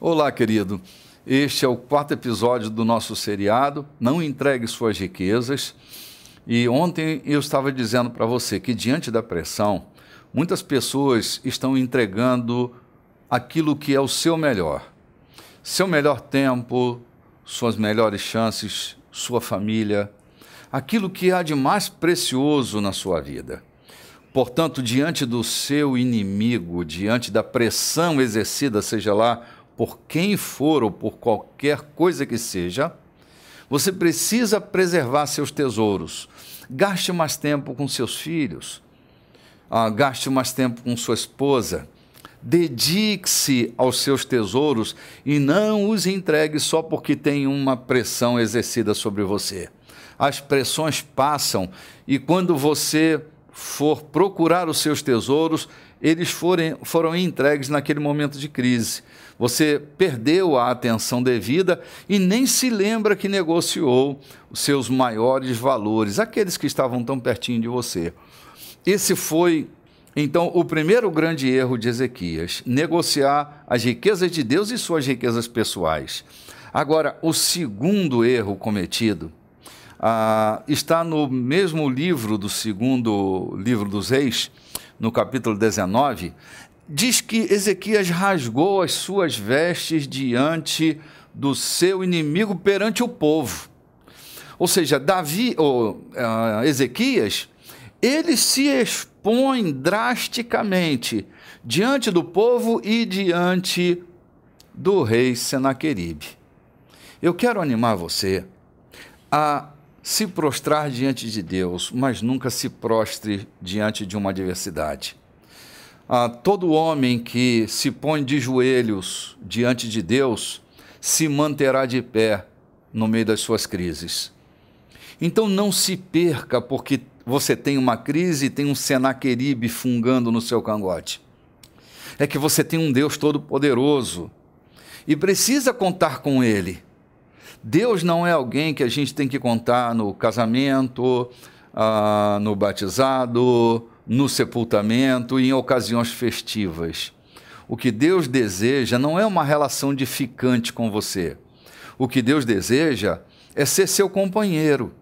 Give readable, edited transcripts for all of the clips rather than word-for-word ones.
Olá, querido. Este é o 4º episódio do nosso seriado, Não Entregue Suas Riquezas. E ontem eu estava dizendo para você que, diante da pressão, muitas pessoas estão entregando aquilo que é o seu melhor tempo, suas melhores chances, sua família, aquilo que há de mais precioso na sua vida. Portanto, diante do seu inimigo, diante da pressão exercida, seja lá por quem for ou por qualquer coisa que seja, você precisa preservar seus tesouros. Gaste mais tempo com seus filhos, gaste mais tempo com sua esposa, dedique-se aos seus tesouros e não os entregue só porque tem uma pressão exercida sobre você. As pressões passam e quando você for procurar os seus tesouros, eles foram entregues naquele momento de crise. Você perdeu a atenção devida e nem se lembra que negociou os seus maiores valores, aqueles que estavam tão pertinho de você. Esse foi, então, o primeiro grande erro de Ezequias, negociar as riquezas de Deus e suas riquezas pessoais. Agora, o segundo erro cometido está no mesmo livro do segundo livro dos Reis, no capítulo 19, diz que Ezequias rasgou as suas vestes diante do seu inimigo perante o povo. Ou seja, Ezequias, ele se expõe drasticamente diante do povo e diante do rei Senaqueribe. Eu quero animar você a se prostrar diante de Deus, mas nunca se prostre diante de uma adversidade. Todo homem que se põe de joelhos diante de Deus se manterá de pé no meio das suas crises. Então não se perca porque você tem uma crise e tem um Senaqueribe fungando no seu cangote. É que você tem um Deus todo-poderoso e precisa contar com Ele. Deus não é alguém que a gente tem que contar no casamento, no batizado, no sepultamento e em ocasiões festivas. O que Deus deseja não é uma relação de ficante com você. O que Deus deseja é ser seu companheiro,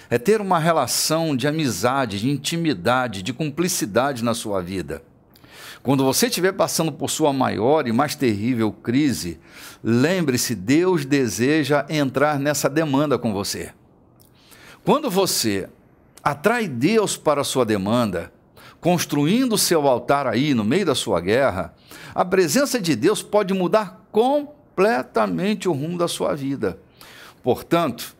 é ter uma relação de amizade, de intimidade, de cumplicidade na sua vida. Quando você estiver passando por sua maior e mais terrível crise, lembre-se, Deus deseja entrar nessa demanda com você. Quando você atrai Deus para a sua demanda, construindo o seu altar aí no meio da sua guerra, a presença de Deus pode mudar completamente o rumo da sua vida. Portanto,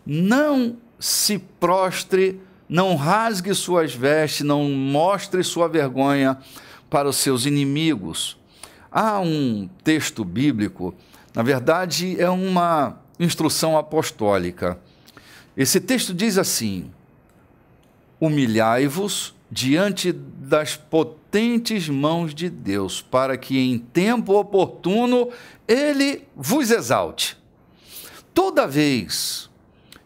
não se prostre, não rasgue suas vestes, não mostre sua vergonha para os seus inimigos. Há um texto bíblico, na verdade é uma instrução apostólica. Esse texto diz assim: humilhai-vos diante das potentes mãos de Deus, para que em tempo oportuno Ele vos exalte. Toda vez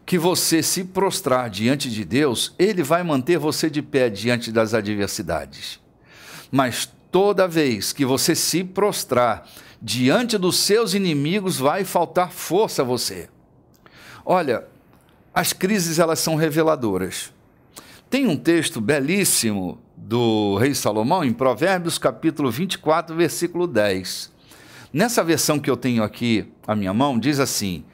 que você se prostrar diante de Deus, Ele vai manter você de pé diante das adversidades. Mas toda vez que você se prostrar diante dos seus inimigos, vai faltar força a você. Olha, as crises elas são reveladoras. Tem um texto belíssimo do rei Salomão, em Provérbios capítulo 24, versículo 10. Nessa versão que eu tenho aqui à minha mão, diz assim: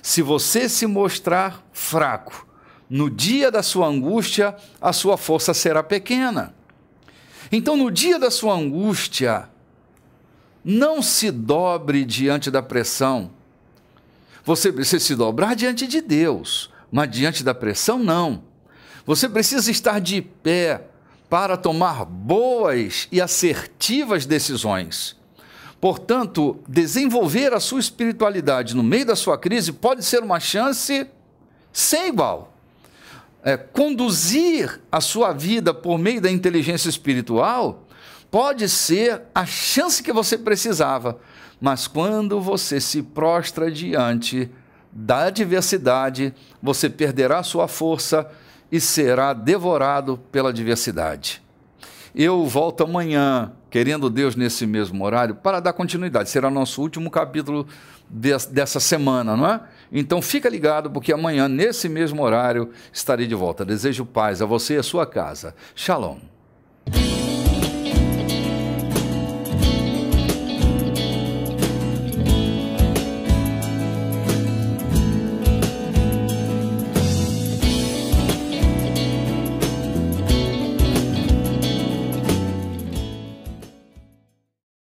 se você se mostrar fraco no dia da sua angústia, a sua força será pequena. Então, no dia da sua angústia, não se dobre diante da pressão. Você precisa se dobrar diante de Deus, mas diante da pressão, não. Você precisa estar de pé para tomar boas e assertivas decisões. Portanto, desenvolver a sua espiritualidade no meio da sua crise pode ser uma chance sem igual. Conduzir a sua vida por meio da inteligência espiritual pode ser a chance que você precisava, mas quando você se prostra diante da adversidade, você perderá sua força e será devorado pela adversidade. Eu volto amanhã, querendo Deus, nesse mesmo horário, para dar continuidade. Será nosso último capítulo dessa semana, não é? Então fica ligado, porque amanhã, nesse mesmo horário, estarei de volta. Desejo paz a você e a sua casa. Shalom.